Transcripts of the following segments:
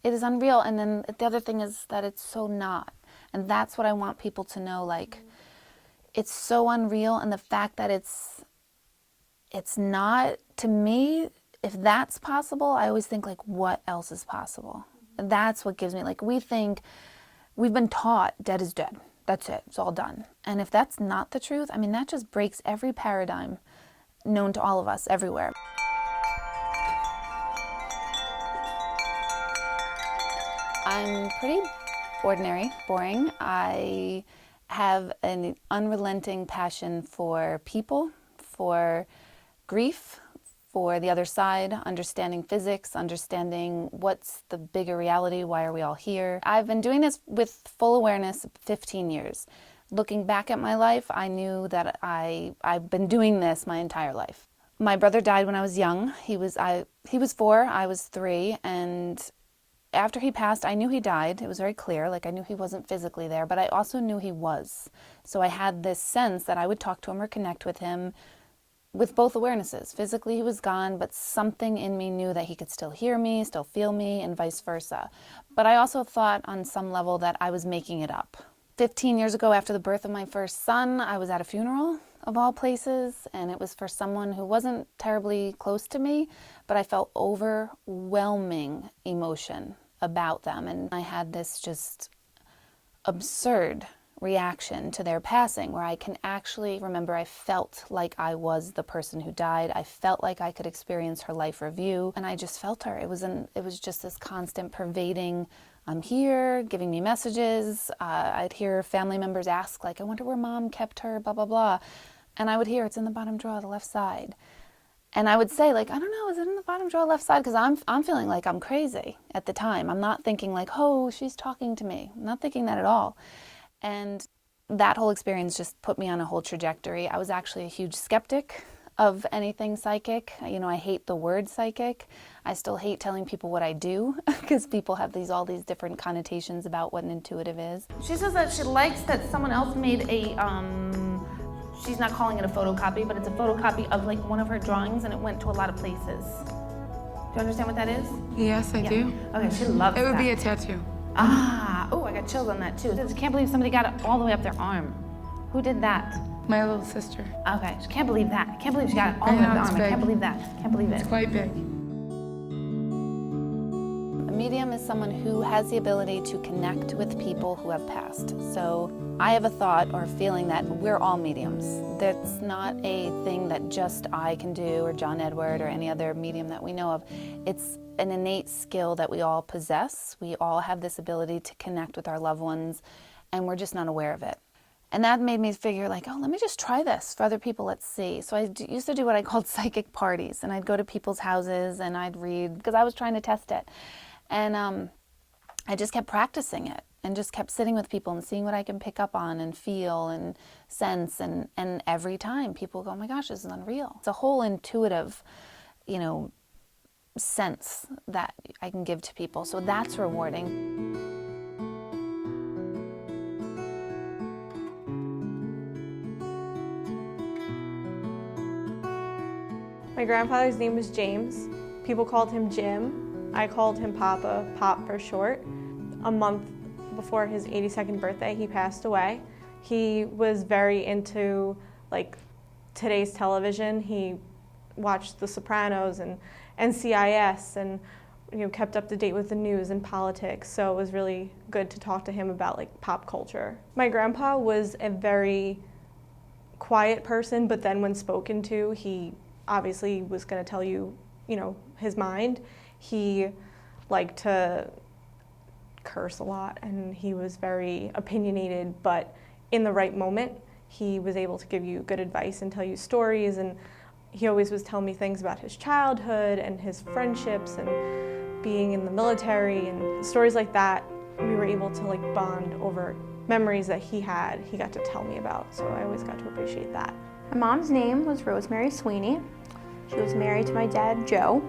It is unreal. And then the other thing is that it's so not. And that's what I want people to know. Like, it's so unreal. And the fact that it's not, to me, if that's possible, I always think, like, what else is possible? And that's what gives me, like, we've been taught dead is dead. That's it. It's all done. And if that's not the truth, I mean, that just breaks every paradigm known to all of us everywhere. I'm pretty ordinary, boring. I have an unrelenting passion for people, for grief, for the other side, understanding physics, understanding what's the bigger reality, why are we all here. I've been doing this with full awareness 15 years. Looking back at my life, I knew that I've been doing this my entire life. My brother died when I was young. He was 4, I was 3, and after he passed, I knew he died. It was very clear. Like, I knew he wasn't physically there, but I also knew he was. So I had this sense that I would talk to him or connect with him with both awarenesses. Physically, he was gone, but something in me knew that he could still hear me, still feel me, and vice versa. But I also thought on some level that I was making it up. 15 years ago, after the birth of my first son, I was at a funeral, of all places, and it was for someone who wasn't terribly close to me, but I felt overwhelming emotion about them. And I had this just absurd reaction to their passing, where I can actually remember I felt like I was the person who died. I felt like I could experience her life review, and I just felt her. It was just this constant pervading, I'm here, giving me messages. I'd hear family members ask, like, I wonder where mom kept her, blah, blah, blah. And I would hear, it's in the bottom drawer of the left side. And I would say, like, I don't know, is it in the bottom drawer left side? Because I'm feeling like I'm crazy at the time. I'm not thinking like, oh, she's talking to me. I'm not thinking that at all. And that whole experience just put me on a whole trajectory. I was actually a huge skeptic of anything psychic. You know, I hate the word psychic. I still hate telling people what I do because people have all these different connotations about what an intuitive is. She says that she likes that someone else made a, she's not calling it a photocopy, but it's a photocopy of like one of her drawings, and it went to a lot of places. Do you understand what that is? Yes, I do. Okay, she loves that. It would be a tattoo. Oh, I got chills on that too. I can't believe somebody got it all the way up their arm. Who did that? My little sister. Okay, I can't believe that. I can't believe she got it all the way up the arm. I can't believe that. Can't believe it. It's quite big. A medium is someone who has the ability to connect with people who have passed. So I have a thought or a feeling that we're all mediums. That's not a thing that just I can do, or John Edward, or any other medium that we know of. It's an innate skill that we all possess. We all have this ability to connect with our loved ones, and we're just not aware of it. And that made me figure, like, oh, let me just try this for other people, let's see. So I used to do what I called psychic parties, and I'd go to people's houses and I'd read, because I was trying to test it. And I just kept practicing it and just kept sitting with people and seeing what I can pick up on and feel and sense. And every time people go, oh my gosh, this is unreal. It's a whole intuitive, you know, sense that I can give to people. So that's rewarding. My grandfather's name was James. People called him Jim. I called him Papa, Pop for short. A month before his 82nd birthday, he passed away. He was very into like today's television. He watched The Sopranos and NCIS and kept up to date with the news and politics. So it was really good to talk to him about like pop culture. My grandpa was a very quiet person, but then when spoken to, he obviously was going to tell you, his mind. He liked to curse a lot, and he was very opinionated, but in the right moment, he was able to give you good advice and tell you stories, and he always was telling me things about his childhood and his friendships and being in the military and stories like that. We were able to like bond over memories that he got to tell me about, so I always got to appreciate that. My mom's name was Rosemary Sweeney. She was married to my dad, Joe.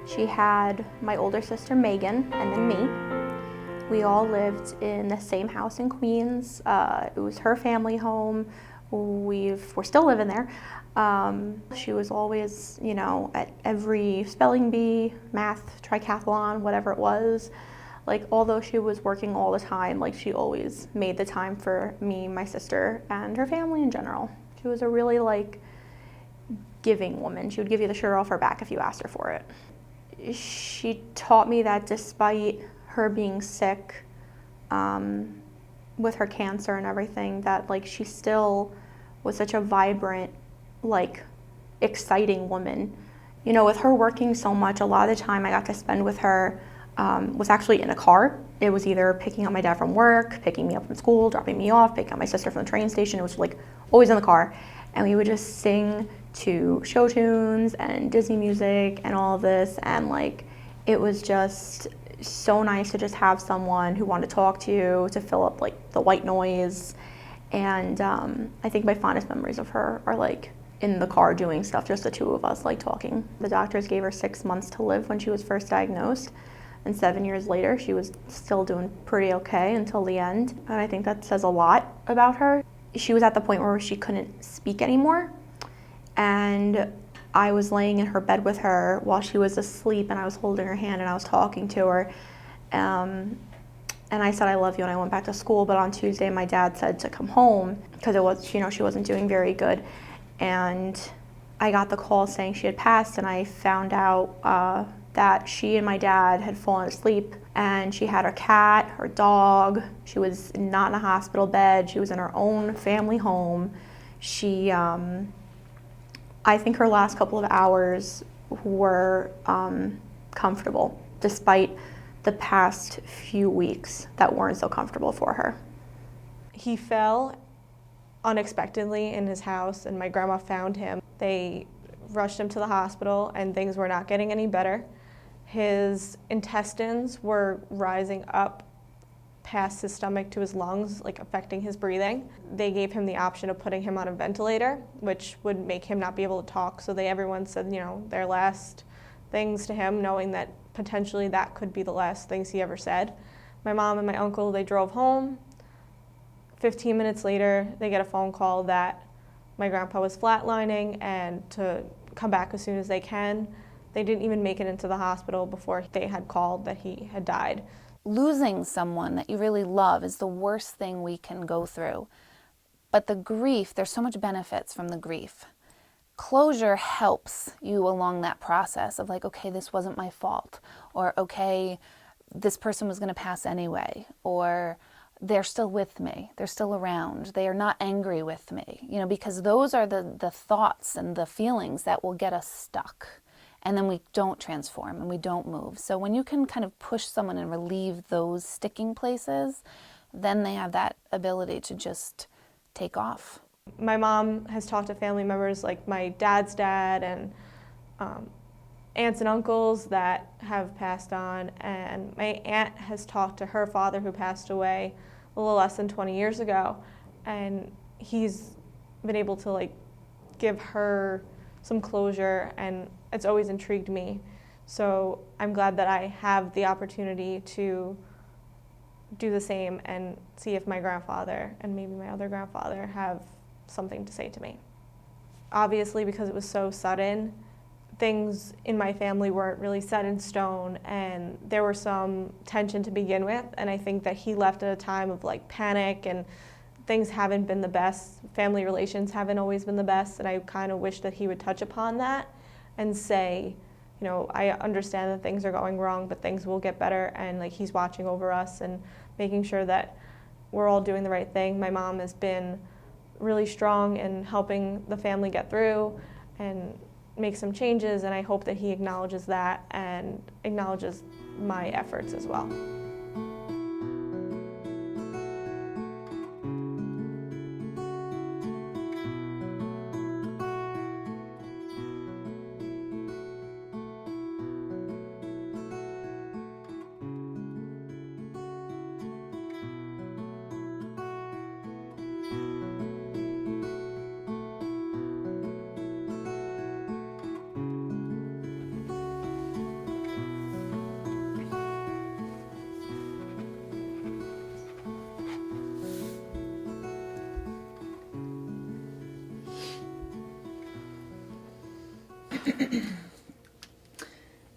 She had my older sister, Megan, and then me. We all lived in the same house in Queens. It was her family home. We're still living there. She was always, at every spelling bee, math, triathlon, whatever it was. Like, although she was working all the time, like, she always made the time for me, my sister, and her family in general. She was a really, like, giving woman. She would give you the shirt off her back if you asked her for it. She taught me that despite her being sick, with her cancer and everything, that, like, she still was such a vibrant, like, exciting woman. You know, with her working so much, a lot of the time I got to spend with her was actually in a car. It was either picking up my dad from work, picking me up from school, dropping me off, picking up my sister from the train station. It was, like, always in the car. And we would just sing to show tunes and Disney music and all of this. And, like, it was just so nice to just have someone who wanted to talk to you, to fill up, like, the white noise. And I think my fondest memories of her are, like, in the car doing stuff, just the two of us, like, talking. The doctors gave her 6 months to live when she was first diagnosed. And 7 years later, she was still doing pretty okay until the end. And I think that says a lot about her. She was at the point where she couldn't speak anymore. And I was laying in her bed with her while she was asleep, and I was holding her hand and I was talking to her. And I said, I love you, and I went back to school. But on Tuesday, my dad said to come home because it was, you know, she wasn't doing very good. And I got the call saying she had passed, and I found out that she and my dad had fallen asleep, and she had her cat, her dog. She was not in a hospital bed. She was in her own family home. She, I think her last couple of hours were comfortable, despite the past few weeks that weren't so comfortable for her. He fell unexpectedly in his house, and my grandma found him. They rushed him to the hospital, and things were not getting any better. His intestines were rising up past his stomach to his lungs, like affecting his breathing. They gave him the option of putting him on a ventilator, which would make him not be able to talk. So everyone said, you know, their last things to him, knowing that potentially that could be the last things he ever said. My mom and my uncle, they drove home. 15 minutes later, they get a phone call that my grandpa was flatlining and to come back as soon as they can. They didn't even make it into the hospital before they had called that he had died. Losing someone that you really love is the worst thing we can go through. But the grief, there's so much benefits from the grief. Closure helps you along that process of, like, okay, this wasn't my fault, or okay, this person was going to pass anyway, or they're still with me, they're still around, they are not angry with me, you know, because those are the thoughts and the feelings that will get us stuck. And then we don't transform and we don't move. So when you can kind of push someone and relieve those sticking places, then they have that ability to just take off. My mom has talked to family members like my dad's dad and aunts and uncles that have passed on. And my aunt has talked to her father who passed away a little less than 20 years ago. And he's been able to, like, give her some closure, and it's always intrigued me. So I'm glad that I have the opportunity to do the same and see if my grandfather and maybe my other grandfather have something to say to me. Obviously, because it was so sudden, things in my family weren't really set in stone, and there were some tension to begin with, and I think that he left at a time of, like, panic, and things haven't been the best. Family relations haven't always been the best, and I kind of wish that he would touch upon that and say, you know, I understand that things are going wrong, but things will get better, and, like, he's watching over us and making sure that we're all doing the right thing. My mom has been really strong in helping the family get through and make some changes, and I hope that he acknowledges that and acknowledges my efforts as well.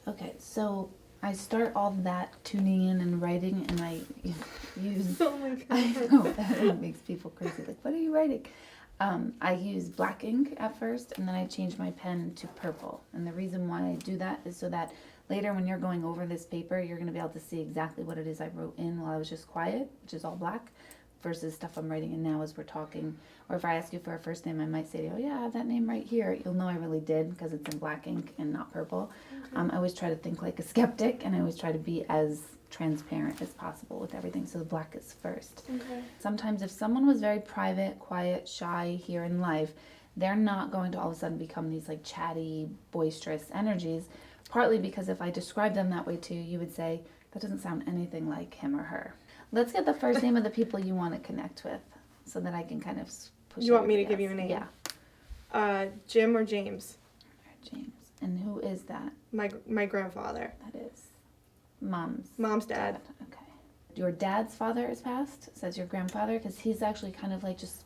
Okay, so I start all that tuning in and writing, and I use. Oh my God. I know that makes people crazy. Like, what are you writing? I use black ink at first, and then I change my pen to purple. And the reason why I do that is so that later, when you're going over this paper, you're going to be able to see exactly what it is I wrote in while I was just quiet, which is all black, versus stuff I'm writing in now as we're talking. Or if I ask you for a first name, I might say, oh yeah, I have that name right here. You'll know I really did because it's in black ink and not purple. I always try to think like a skeptic, and I always try to be as transparent as possible with everything. So the black is first. Okay. Sometimes if someone was very private, quiet, shy here in life, they're not going to all of a sudden become these like chatty, boisterous energies. Partly because if I describe them that way too, you would say, that doesn't sound anything like him or her. Let's get the first name of the people you want to connect with so that I can kind of push. You want me to everybody give you a else. name? Yeah. Jim or James? James. And who is that? My grandfather. That is mom's Dad. Okay. Your dad's father is passed, says your grandfather, because he's actually kind of like just,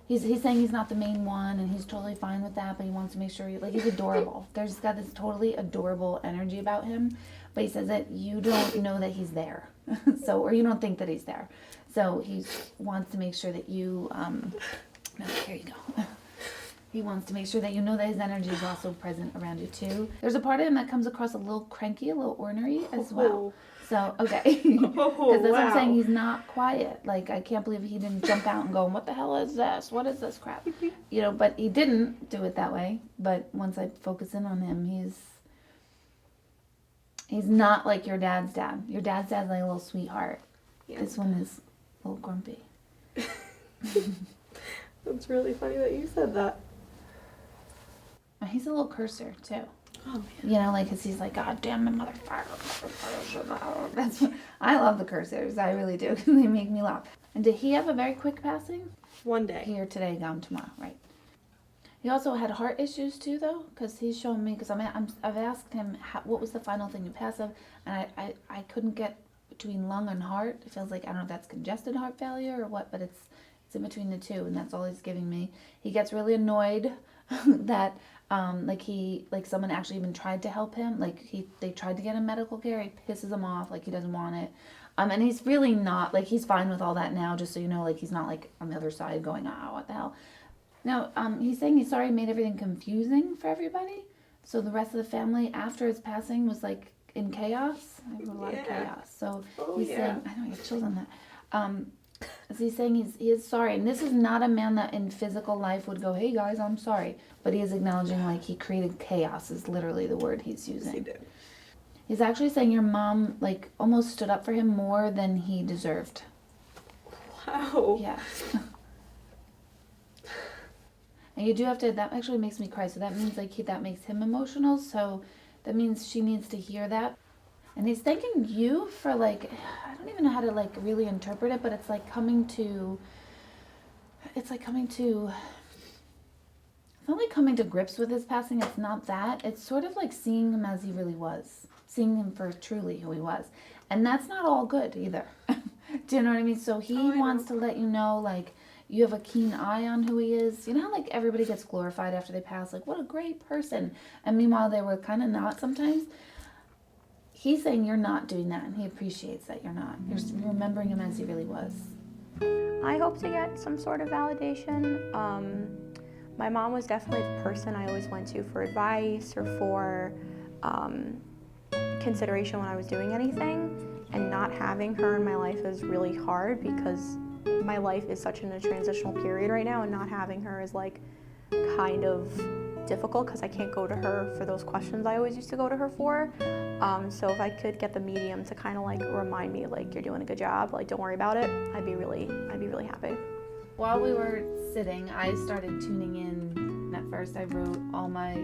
he's saying he's not the main one, and he's totally fine with that, but he wants to make sure, like, he's adorable. There's got this totally adorable energy about him, but he says that you don't know that he's there. So, or you don't think that he's there. So he wants to make sure that you, no, here you go. He wants to make sure that you know that his energy is also present around you too. There's a part of him that comes across a little cranky, a little ornery as well. So, okay. Because that's what I'm saying, he's not quiet. Like, I can't believe he didn't jump out and go, what the hell is this? What is this crap? You know, but he didn't do it that way. But once I focus in on him, he's not like your dad's dad. Your dad's dad's like a little sweetheart. Yeah. This one is a little grumpy. That's really funny that you said that. He's a little cursor too. Oh, You know, like, 'cause he's like, God damn it, motherfucker. That's what, I love the cursors. I really do. 'Cause they make me laugh. And did he have a very quick passing? One day. Here today, gone tomorrow, right? He also had heart issues too, though, because he's shown me. Because I've asked him what was the final thing you passed of, and I couldn't get between lung and heart. It feels like, I don't know if that's congested heart failure or what, but it's in between the two, and that's all he's giving me. He gets really annoyed that like someone actually even tried to help him. Like they tried to get him medical care. He pisses him off. Like he doesn't want it. And he's really not, like, he's fine with all that now, just so you know. Like, he's not like on the other side going, oh, what the hell. Now, he's saying he's sorry he made everything confusing for everybody. So the rest of the family after his passing was like in chaos. I have a lot of chaos. So he's saying, I know, I have chills on that. So he's saying he is sorry, and this is not a man that in physical life would go, hey guys, I'm sorry. But he is acknowledging, like, he created chaos is literally the word he's using. He did. He's actually saying your mom, like, almost stood up for him more than he deserved. Wow. Yeah. And you do have to, that actually makes me cry, so that means, like, that makes him emotional, so that means she needs to hear that. And he's thanking you for, like, I don't even know how to, like, really interpret it, but it's like coming to, it's not like coming to grips with his passing. It's not that. It's sort of like seeing him as he really was, seeing him for truly who he was. And that's not all good either. Do you know what I mean? So he wants to let you know, like, you have a keen eye on who he is. You know how, like, everybody gets glorified after they pass? Like, what a great person. And meanwhile, they were kind of not sometimes. He's saying you're not doing that, and he appreciates that you're not. You're remembering him as he really was. I hope to get some sort of validation. My mom was definitely the person I always went to for advice or for consideration when I was doing anything. And not having her in my life is really hard because my life is such in a transitional period right now, and not having her is like kind of difficult because I can't go to her for those questions I always used to go to her for. So if I could get the medium to kind of like remind me, like, you're doing a good job, like, don't worry about it, I'd be really happy. While we were sitting, I started tuning in. And at first, I wrote all my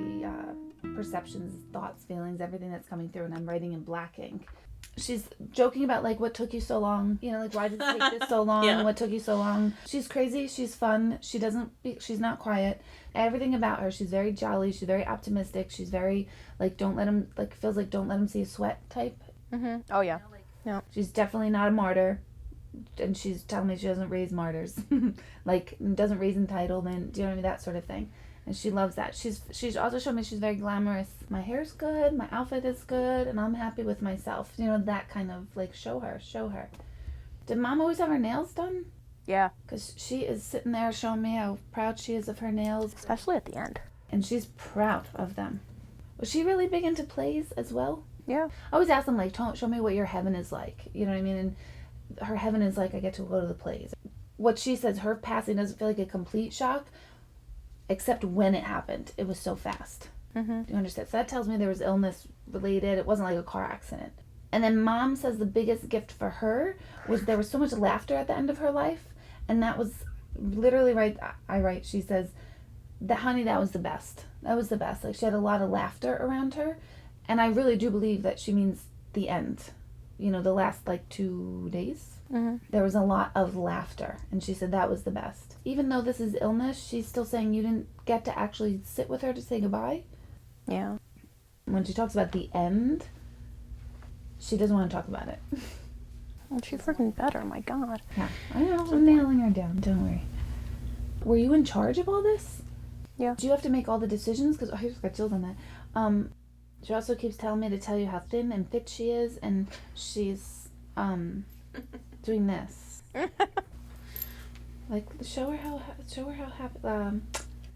perceptions, thoughts, feelings, everything that's coming through, and I'm writing in black ink. She's joking about, like, what took you so long? You know, like, why did it take this so long? Yeah. What took you so long? She's crazy. She's fun. She's not quiet. Everything about her, she's very jolly. She's very optimistic. She's very, like, don't let him see a sweat type. Mm-hmm. Oh yeah. She's definitely not a martyr. And she's telling me she doesn't raise martyrs. Like, doesn't raise entitlement. Do you know what I mean? That sort of thing. And she loves that. She's also showed me she's very glamorous. My hair's good, my outfit is good, and I'm happy with myself. You know, that kind of like show her. Did Mom always have her nails done? Yeah, Because she is sitting there showing me how proud she is of her nails. especially at the end. And she's proud of them. Was she really big into plays as well? Yeah. I always ask them, like, show me what your heaven is like. You know what I mean? And her heaven is like, I get to go to the plays. What she says, her passing doesn't feel like a complete shock, except when it happened. It was so fast. Mm-hmm. Do you understand? So that tells me there was illness related. It wasn't like a car accident. And then Mom says the biggest gift for her was there was so much laughter at the end of her life. And that was literally right. I write, she says, honey, that was the best. That was the best. Like, she had a lot of laughter around her. And I really do believe that she means the end. You know, the last, like, 2 days. Mm-hmm. There was a lot of laughter. And she said that was the best. Even though this is illness, she's still saying you didn't get to actually sit with her to say goodbye. Yeah. When she talks about the end, she doesn't want to talk about it. Well, she's freaking better, my God. Yeah, I know. I'm nailing her down. Don't worry. Were you in charge of all this? Yeah. Do you have to make all the decisions? Because I just got chills on that. She also keeps telling me to tell you how thin and fit she is, and she's doing this. Like, show her how happy,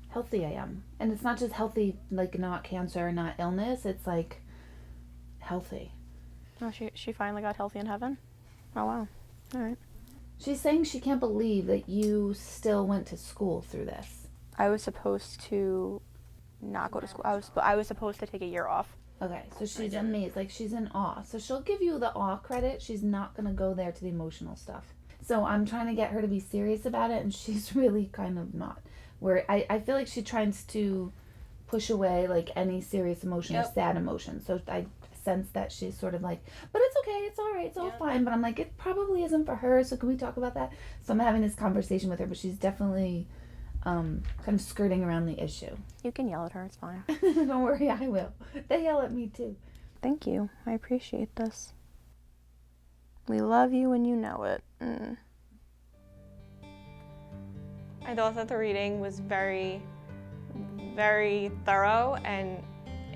healthy I am, and it's not just healthy, like not cancer, not illness. It's like healthy. Oh, she finally got healthy in heaven? Oh, wow. All right. She's saying she can't believe that you still went to school through this. I was supposed to not go to school. I was supposed to take a year off. Okay, so she's amazed. Like, she's in awe. So she'll give you the awe credit. She's not going to go there to the emotional stuff. So I'm trying to get her to be serious about it, and she's really kind of not. Where I feel like she tries to push away, like, any serious emotion or sad emotion. So I sense that she's sort of like, but it's okay, it's all right, it's all fine. But I'm like, it probably isn't for her, so can we talk about that? So I'm having this conversation with her, but she's definitely kind of skirting around the issue. You can yell at her, it's fine. Don't worry, I will. They yell at me too. Thank you. I appreciate this. We love you and you know it. Mm. I thought that the reading was very, very thorough and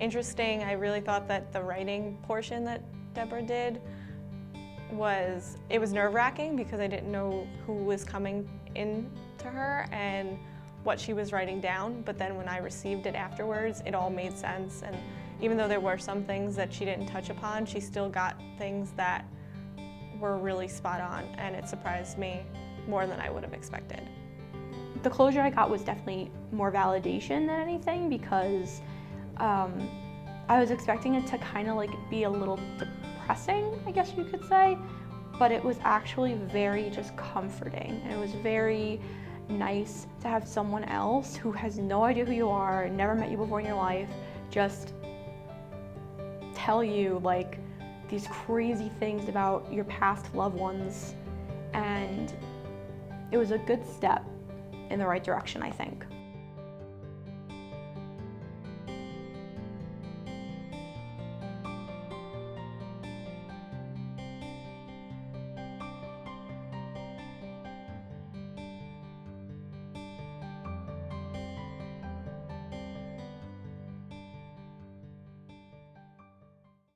interesting. I really thought that the writing portion that Deborah did was nerve-wracking because I didn't know who was coming in to her and what she was writing down, but then when I received it afterwards, it all made sense. And even though there were some things that she didn't touch upon, she still got things that were really spot on, and it surprised me more than I would have expected. The closure I got was definitely more validation than anything because I was expecting it to kind of like be a little depressing, I guess you could say, but it was actually very just comforting, and it was very nice to have someone else who has no idea who you are, never met you before in your life, just tell you like these crazy things about your past loved ones, and it was a good step in the right direction, I think.